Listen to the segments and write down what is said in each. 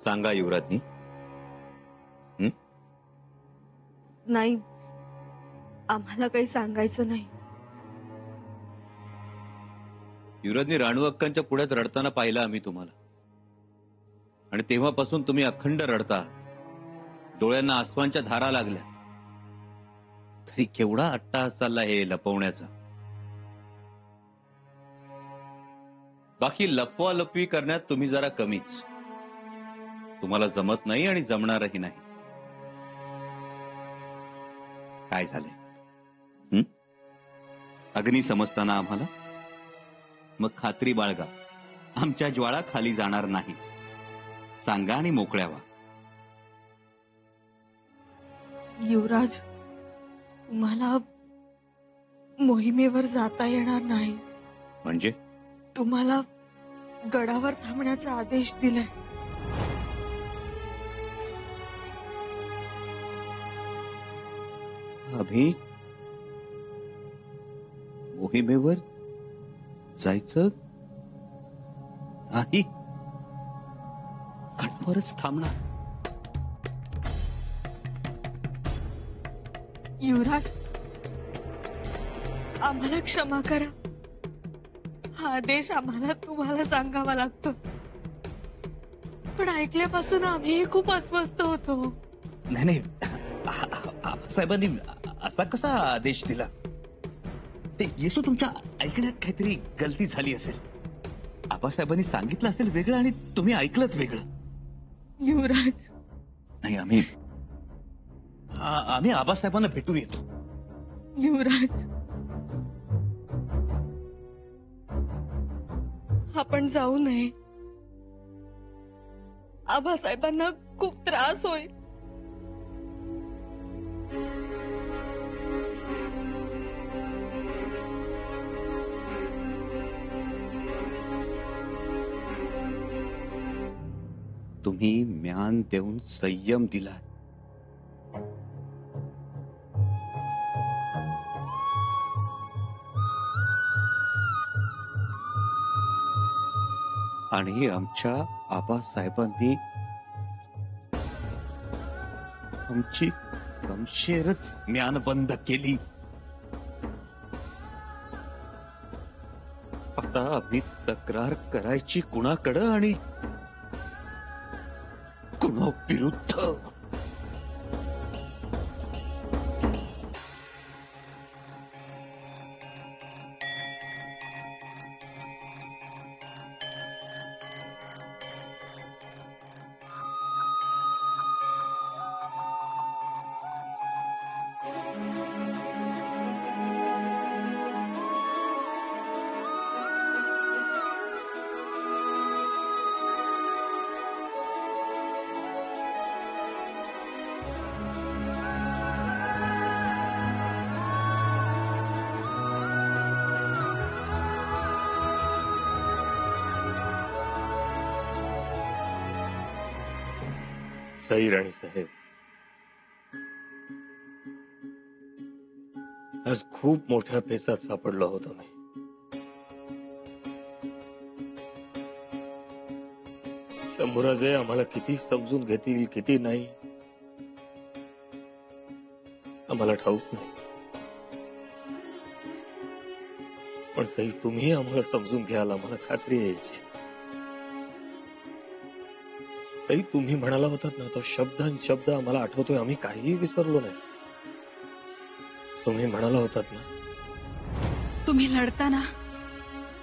सांगा युवराजनी. नाही, आम्हाला काही सांगायचं नाही. युवराजनी राणू अक्कांच्या पुढ्यात रडताना पाहिलं आम्ही तुम्हाला, आणि तेव्हापासून तुम्ही अखंड रडता. डोळ्यांना आसवांच्या धारा लागल्या. तरी केवढा अट्टाहास चालला हे लपवण्याचा. बाकी लपवालपवी करण्यात तुम्ही जरा कमीच. तुम्हाला जमत नाही आणि जमणारही नाही. काय झालंय? अग्नी समजताना आम्हाला? मग खात्री बाळगा, आमच्या ज्वाळा खाली जाणार नाही. सांगा आणि मोकळ्या व्हा. युवराज, तुम्हाला मोहिमेवर जाता येणार नाही. म्हणजे? तुम्हाला गडावर थांबण्याचा आदेश दिलाय. आम्ही मोहिमेवर जायचं नाही, गडावरच थांबणार. युवराज, आम्हाला क्षमा करा. हा आदेश आम्हाला तुम्हाला सांगावा लागतो, पण ऐकल्यापासून आम्ही खूप अस्वस्थ होतो. नाही नाही, साहेबांनी असा कसा आदेश दिला? ते येसू, तुमच्या ऐकण्यात काहीतरी गलती झाली असेल. आबासाहेबांनी सांगितलं असेल वेगळं आणि तुम्ही ऐकलंच वेगळं. युवराज, नाही, आम्ही आबासाहेबांना भेटून येतो. युवराज, आपण जाऊ नये. आबासाहेबांना खूप त्रास होईल. तुम्ही म्यान देऊन संयम दिलात. आणि आमच्या आबासाहेबांनी आमची गमशेरच म्यानबंद केली. आता आम्ही तक्रार करायची कुणाकडं आणि कुणा विरुद्ध? सई राणी साहेब, आज खूप मोठ्या पेचात सापडलो होतो मी. शंभूराजे आम्हाला किती समजून घेतील किती नाही आम्हाला ठाऊक नाही, पण सई तुम्ही आम्हाला समजून घ्याल, आम्हाला खात्री यायची. सई, तुम्ही म्हणाला होतात ना, तो शब्द आणि शब्द आम्हाला आठवतोय. आम्ही काहीही विसरलो नाही. तुम्ही म्हणाला होतात ना, तुम्ही लढताना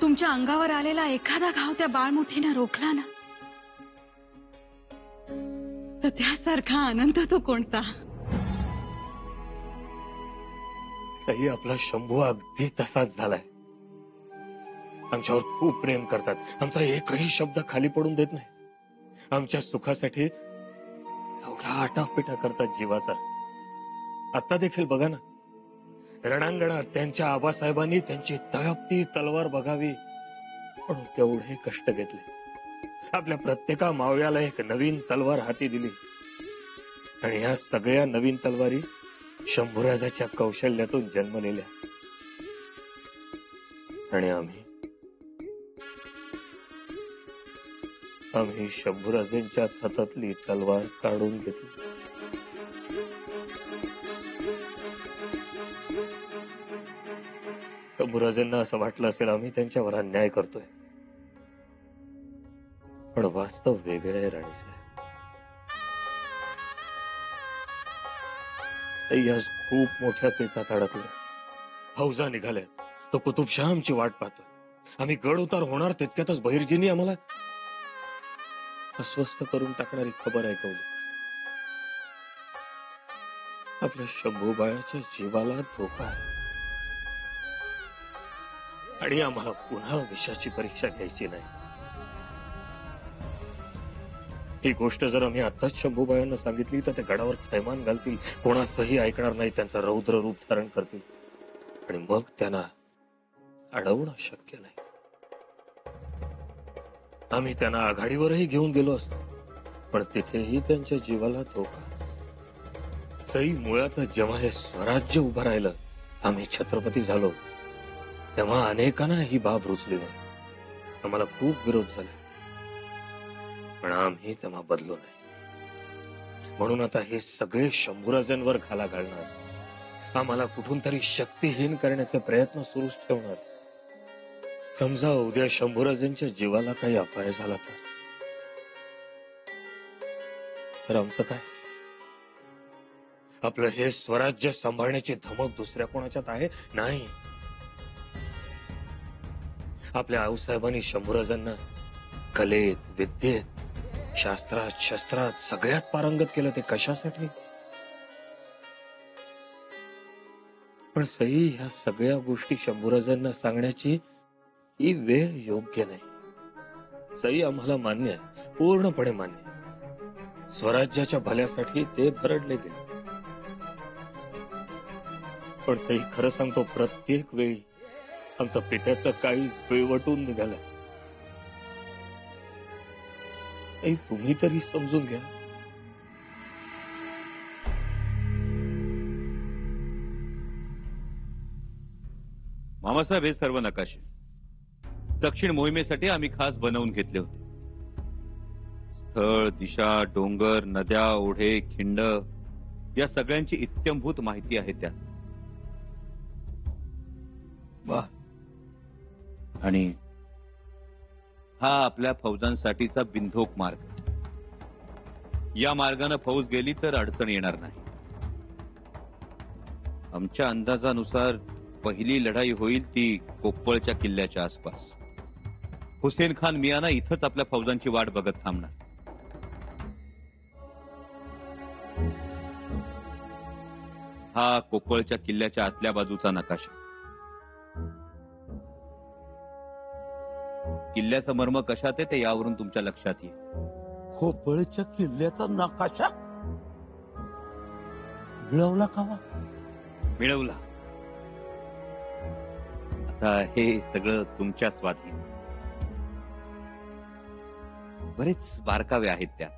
तुमच्या अंगावर आलेला एखादा घाव त्या बाळमुठीनं रोखला ना, तर त्यासारखा आनंद तो कोणता? सई, आपला शंभू अगदी तसाच झालाय. आमच्यावर खूप प्रेम करतात. आमचा एकही शब्द खाली पडून देत नाही. आमच्या सुखासाठी एवढा आटापिटा करतात जीवाचा. आता देखील बघा ना, रणांगणात त्यांच्या आबासाहेबांनी त्यांची तळपती तलवार बघावी म्हणून केवढे कष्ट घेतले. आपल्या प्रत्येका मावळ्याला एक नवीन तलवार हाती दिली, आणि ह्या सगळ्या नवीन तलवारी शंभूराजाच्या कौशल्यातून जन्मलेल्या. आणि आम्ही आम्ही शंभूराजेंच्याच हातातली तलवार काढून घेतली. शंभूराजेंना असं वाटलं असेल आम्ही त्यांच्यावर अन्याय करतोय, पण वास्तव वेगळे आहे राणीसाहेब. आज खूप मोठ्या पेचात अडकले. फौजा निघाल्या, तो कुतुबशाह आमची वाट पाहतोय. आम्ही गड उतार होणार तितक्यातच बहिर्जींनी आम्हाला अस्वस्थ करून टाकणारी खबर ऐकवली. आपल्या शंभूबाळाच्या जीवाला धोका आहे आणि आम्हाला पुन्हा विषाची परीक्षा घ्यायची नाही. ही गोष्ट जर आम्ही आताच शंभूबाळांना सांगितली तर ते गडावर थैमान घालतील, कोणाचंही ऐकणार नाही, त्यांचं रौद्र रूप धारण करतील आणि मग त्यांना अडवणं शक्य नाही. आम्ही त्यांना आघाडीवरही घेऊन गेलो असतो, पण तिथेही त्यांच्या जीवाला धोका. सई मुळात जेव्हा हे स्वराज्य उभं राहिलं, आम्ही छत्रपती झालो, तेव्हा अनेकांना ही बाब रुचली नाही. आम्हाला खूप विरोध झाला, पण आम्ही तेव्हा बदलो नाही. म्हणून आता हे सगळे शंभूराजांवर घाला घालणार, आम्हाला कुठून तरी शक्तीहीन करण्याचे प्रयत्न सुरूच ठेवणार. समजा उद्या शंभूराजांच्या जीवाला काही अपाय झाला तर आमचं काय? आपलं हे स्वराज्य सांभाळण्याची धमक दुसऱ्या कोणाच्यात आहे? नाही. आपल्या आऊसाहेबांनी शंभूराजांना कलेत, विद्येत, शास्त्रात, शस्त्रात सगळ्यात पारंगत केलं. ते कशासाठी? पण सई, ह्या सगळ्या गोष्टी शंभूराजांना सांगण्याची ही वेळ योग्य नाही. सई, आम्हाला मान्य आहे, पूर्णपणे मान्य आहे. स्वराज्याच्या भल्यासाठी ते भरडले गेले. पण सई, खरं सांगतो, प्रत्येक वेळी आमचा पित्याचा काळीज पिळवटून निघाला. तुम्ही तरी समजून घ्या. मामासाहेब, हे सर्व नकाशे दक्षिण मोहिमेसाठी आम्ही खास बनवून घेतले होते. स्थळ, दिशा, डोंगर, नद्या, ओढे, खिंड या सगळ्यांची इत्यंभूत माहिती आहे त्यात. आणि हा आपल्या फौजांसाठीचा बिंधोक मार्ग. या मार्गाने फौज गेली तर अडचण येणार नाही. आमच्या अंदाजानुसार पहिली लढाई होईल ती कोप्पळच्या किल्ल्याच्या आसपास. हुसेन खान मियाना इथंच आपल्या फौजांची वाट बघत थांबणार. हा कोप्पळच्या किल्ल्याच्या आतल्या बाजूचा नकाशा. किल्ल्याचं मर्म कशात आहे ते यावरून तुमच्या लक्षात येईल. खोपळच्या किल्ल्याचा नकाशा मिळवला का? मिळवला. आता हे सगळं तुमच्या स्वाधीन. बरेच बारकावे आहेत त्यात.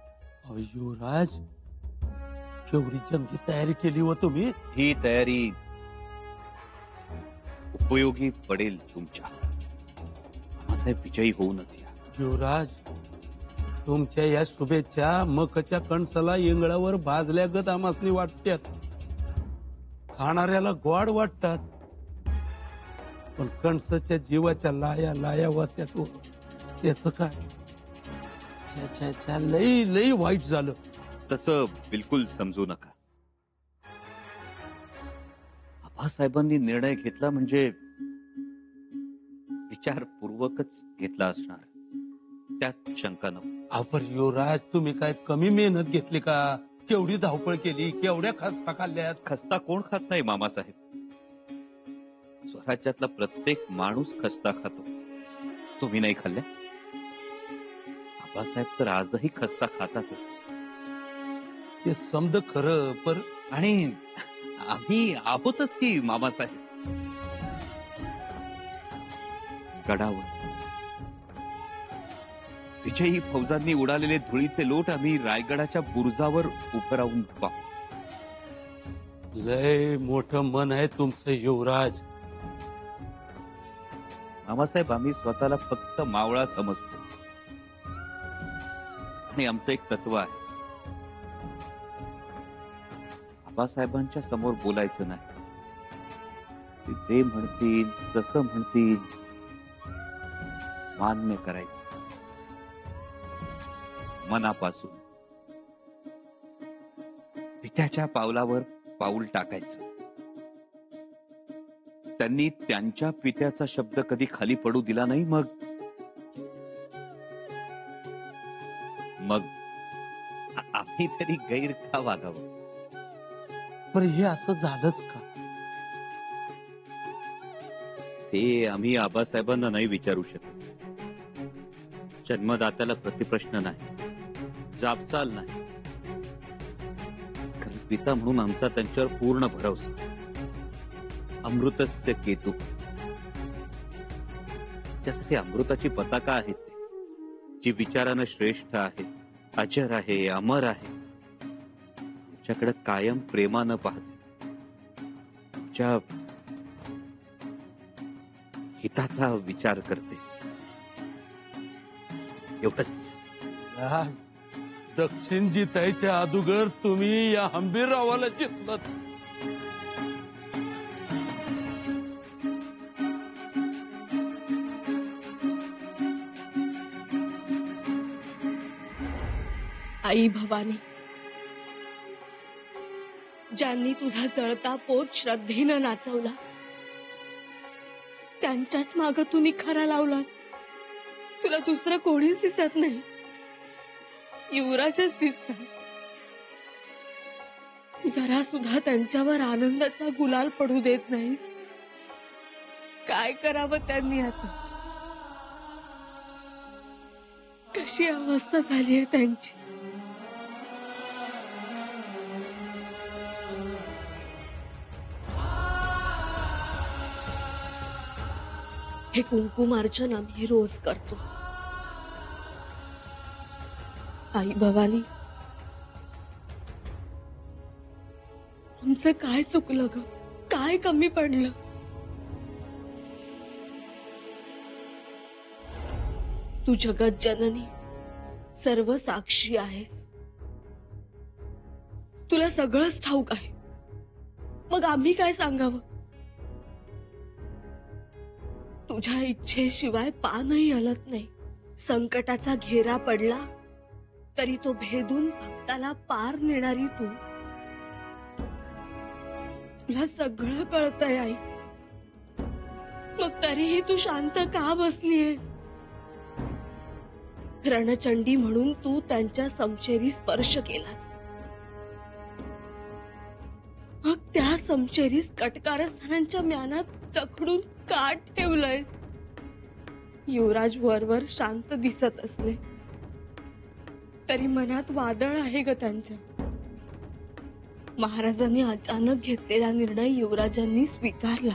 अय्यो राज, केवढी जंगी तयारी केली हो तुम्ही. ही तयारी उपयोगी पडेल तुमच्या. मामासाहेब, विजयी होऊनच या. युवराज, तुमच्या या शुभेच्छा मकच्या कणसाला इंगळावर भाजल्यागत आमासनी वाटतात. खाणाऱ्याला गोड वाटतात, पण कणसाच्या जीवाच्या लाया लाया वाटतात. त्याच काय? छ्या छ्या छ्या, लई लई वाईट झालं. तसं बिलकुल समजू नका. आबासाहेबांनी निर्णय घेतला म्हणजे विचारपूर्वकच घेतला असणार, त्यात शंका नको. आपण युवराज, तुम्ही काय कमी मेहनत घेतली का? केवढी धावपळ केली, केवढ्या खस्ता खाल्ल्यात. खस्ता कोण खात नाही मामासाहेब. स्वराज्यातला प्रत्येक माणूस खस्ता खातो. तुम्ही नाही खाल्ल्या? आबासाहेब तर आजही खस्ता खातातच. ते समज खरं, पर आणि आम्ही आहोतच की मामासाहेब. गडावर विजयी फौजांनी उडालेले धुळीचे लोट आम्ही रायगडाच्या बुरुजावर उभं राहून पाहू. लय मोठं मन आहे तुमचं युवराज. मामासाहेब, आम्ही स्वतःला फक्त मावळा समजतो. आणि आमचं एक तत्व आहे, आबासाहेबांच्या समोर बोलायचं नाही. ते जे म्हणतील, जसं म्हणतील, मान्य करायचं मनापासून. पित्याच्या पावलावर पाऊल टाकायचं. त्यांनी त्यांच्या पित्याचा शब्द कधी खाली पडू दिला नाही. मग आम्ही तरी गैर का वागावं? पण हे असं झालंच का? ते आम्ही आबासाहेबांना नाही विचारू शकत. जन्मदात्याला प्रतिप्रश्न नाही, जाबचाल नाही. कारण पिता म्हणून आमचा त्यांच्यावर पूर्ण भरवसा. अमृतस्य केतू. त्यासाठी अमृताची पताका आहे ते, जी विचारानं श्रेष्ठ आहे, अजर आहे, अमर आहे. आमच्याकडे कायम प्रेमानं पाहते. आमच्या हिताचा विचार करते. एवढंच. या दक्षिणजी ताईच्या अदुगर तुम्ही या हंबीररावाला चितलत. आई भवानी, ज्यांनी तुझा जळता पोत श्रद्धेनं नाचवला, त्यांच्याच माग तू निखारा लावलास. तुला दुसरं कोणीच दिसत नाही, युवराजच दिसतात. जरा सुद्धा त्यांच्यावर आनंदाचा गुलाल पडू देत नाहीस. काय करावं त्यांनी आता? कशी अवस्था झाली आहे त्यांची? हे कुंकुमार्चन आम्ही रोज करतो. आई भवानी, आमचं काय चुकलं ग? काय कमी पडलं? तू जगत जननी, सर्व साक्षी आहेस. तुला सगळंच ठाऊक आहे. मग आम्ही काय सांगावं? तुझ्या इच्छेशिवाय पानही हलत नाही. संकटाचा घेरा पडला तरी तो भेदून भक्ताला पार नेणारी तू. तुला सगळं कळतंय आई, मग तरीही तू शांत का बसलीयस? रणचंडी म्हणून तू त्यांच्या समशेरी स्पर्श केलास. मग त्या समशेरीस कटकारस्थानांच्या म्यानात जखडून का ठेवलंयस? युवराज वरवर शांत दिसत असले तरी मनात वादळ आहे ग त्यांच्या. महाराजांनी अचानक घेतलेला निर्णय युवराजांनी स्वीकारला,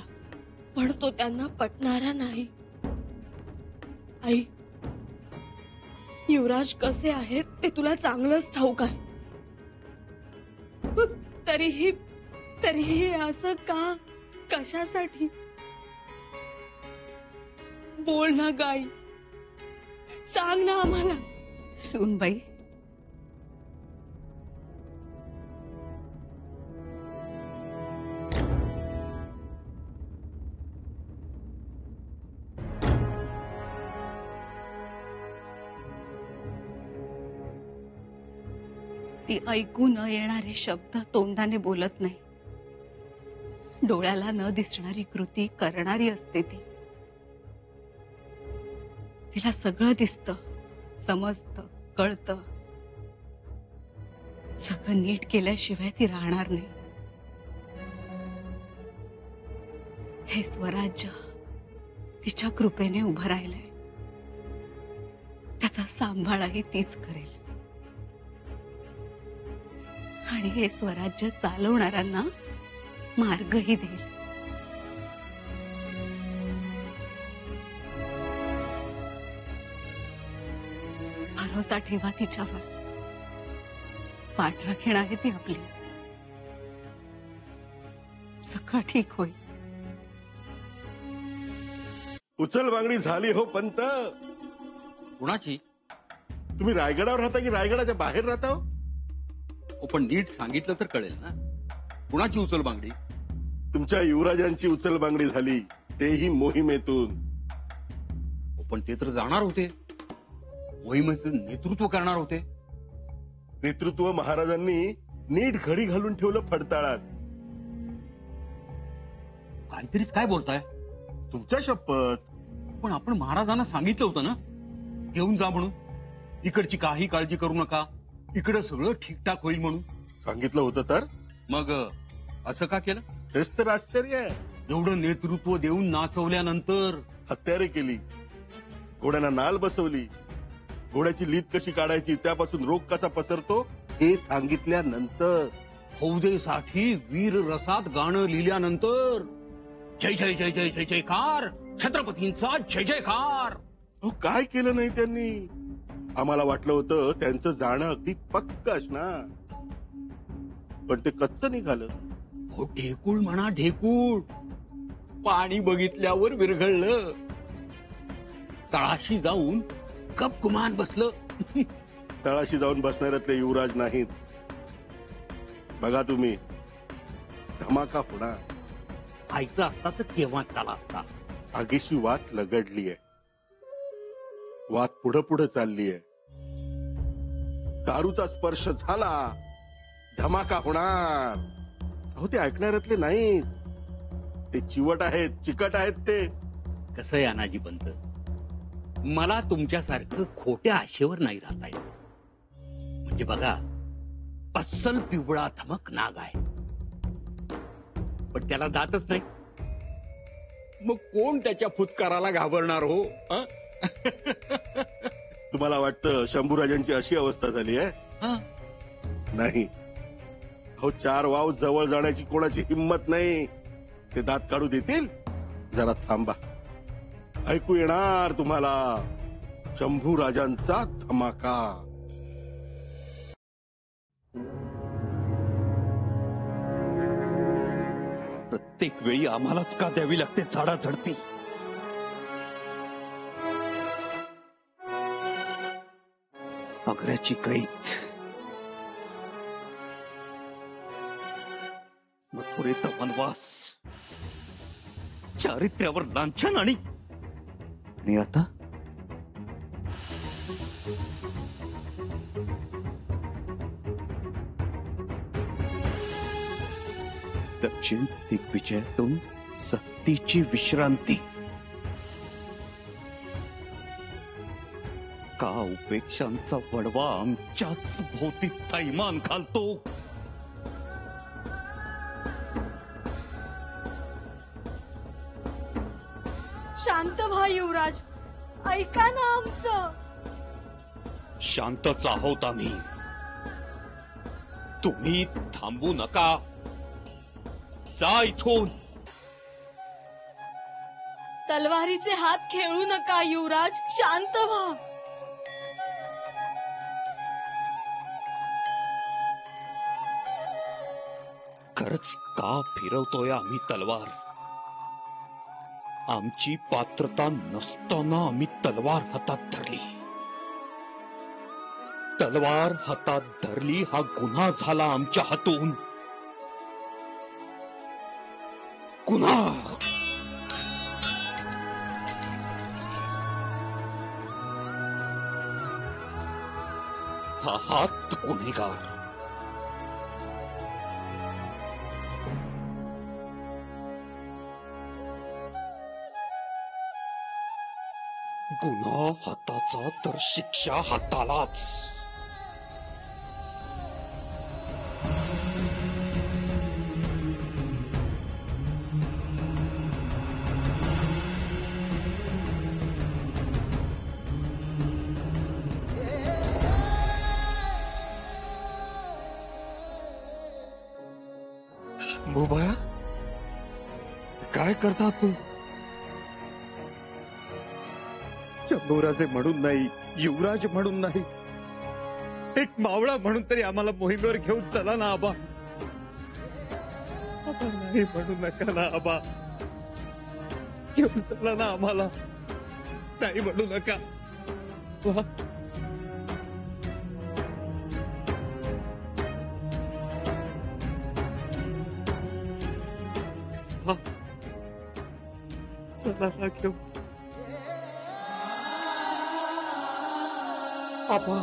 पण तो त्यांना पटणारा नाही. आई, युवराज कसे आहेत ते तुला चांगलंच ठाऊक आहे. तरीही असं का? कशासाठी? बोल ना गाई, सांग ना आम्हाला. सूनबाई, ती ऐकू न येणारे शब्द तोंडाने बोलत नाही. डोळ्याला न दिसणारी कृती करणारी असते ती. तिला सगळं दिसतं, समजतं, कळतं. सगळं नीट केल्याशिवाय ती राहणार नाही. हे स्वराज्य तिच्या कृपेने उभं राहिलंय. त्याचा सांभाळही तीच करेल. आणि हे स्वराज्य चालवणाऱ्यांना मार्गही देईल. भरोसा ठेवा तिच्यावर. पाठराखीण आहे ती आपली. सगळं ठीक होईल. उचल बांगडी झाली हो पंत. कुणाची? तुम्ही रायगडावर राहता की रायगडाच्या बाहेर राहता हो? पण नीट सांगितलं तर कळेल ना कुणाची उचल बांगडी. तुमच्या युवराजांची उचलबांगडी झाली, तेही मोहिमेतून. पण ते तर जाणार होते, मोहिमेचं नेतृत्व करणार होते. नेतृत्व महाराजांनी नीट घडी घालून ठेवलं फडताळात. काहीतरीच काय बोलताय. तुमच्या शपथ. पण आपण महाराजांना सांगितलं होतं ना घेऊन जा म्हणून. इकडची काही काळजी करू नका, इकडं सगळं ठीकठाक होईल म्हणून. सांगितलं होतं तर मग असं का केलं. हेच तर आश्चर्य आहे. एवढं नेतृत्व देऊन नाचवल्यानंतर हत्यारे केली, घोड्यांना नाल बसवली, घोड्याची लीद कशी काढायची, त्यापासून रोग कसा पसरतो हे सांगितल्यानंतर, फौजेसाठी वीर रसात गाणं लिहिल्यानंतर, जय जय जय जय जय जयकार छत्रपतींचा जय जयकार. अहो, काय केलं नाही त्यांनी. आम्हाला वाटलं होतं त्यांचं जाणं अगदी पक्क असणार, पण ते कच्च निघालं. हो ढेकूळ म्हणा ढेकूळ. पाणी बघितल्यावर विरघळलं, तळाशी जाऊन गपगुमान बसलं. तळाशी जाऊन बसणाऱ्यातले युवराज नाहीत. बघा तुम्ही, धमाका होणार. खायचं असता तर केव्हा चाला असता. आगीशी वात लगडलीय, वात पुढं पुढं चाललीय. दारूचा स्पर्श झाला, धमाका होणार. अहो, ते ऐकणाऱ्यातले नाहीत, ते चिवट आहेत, चिकट आहेत. ते कसं आहे अनाजी पंत, मला तुमच्यासारखं खोट्या आशेवर नाही राहता येत. म्हणजे बघा, अस्सल पिवळा धमक नाग आहे, पण त्याला दातच नाही. मग कोण त्याच्या फुतकाराला घाबरणार हो. तुम्हाला वाटतं शंभूराजांची अशी अवस्था झाली आहे? नाही. अहो, 4 वाव जवळ जाण्याची कोणाची हिंमत नाही. ते दात काढू देतील? जरा थांबा, ऐकू येणार तुम्हाला शंभूराजांचा धमाका. प्रत्येक वेळी आम्हालाच का द्यावी लागते झाडाझडती. आग्र्याची कैद, मथुरेचा वनवास, चारित्र्यावर लांछन आणि आता दक्षिण दिग्विजयातून सक्तीची विश्रांती. का उपेक्षांचा वडवा आमच्याच भोवती थैमान घालतो. शांत व्हा युवराज, ऐका ना आमचं. शांतच आहोत आम्ही, तुम्ही थांबू नका. जा इथून. तलवारीचे हात खेळू नका युवराज, शांत व्हा. खरंच का फिरवतोय आम्ही तलवार. आमची पात्रता नसताना आम्ही तलवार हातात धरली. तलवार हातात धरली हा गुन्हा झाला आमच्या हातून. गुन्हा. हा हात गुन्हेगार. गुन्हा हाताचा तर शिक्षा हातालाच. शंभूबाया, काय करता तू? शंभूराजे म्हणून नाही, युवराज म्हणून नाही, एक मावळा म्हणून तरी आम्हाला मोहिमेवर घेऊन चला ना आबा. आबा, नाही म्हणू नका ना आबा. घेऊन चला ना आम्हाला, नाही म्हणू नका. वा, आप्पा चला ना घेऊ आप्पा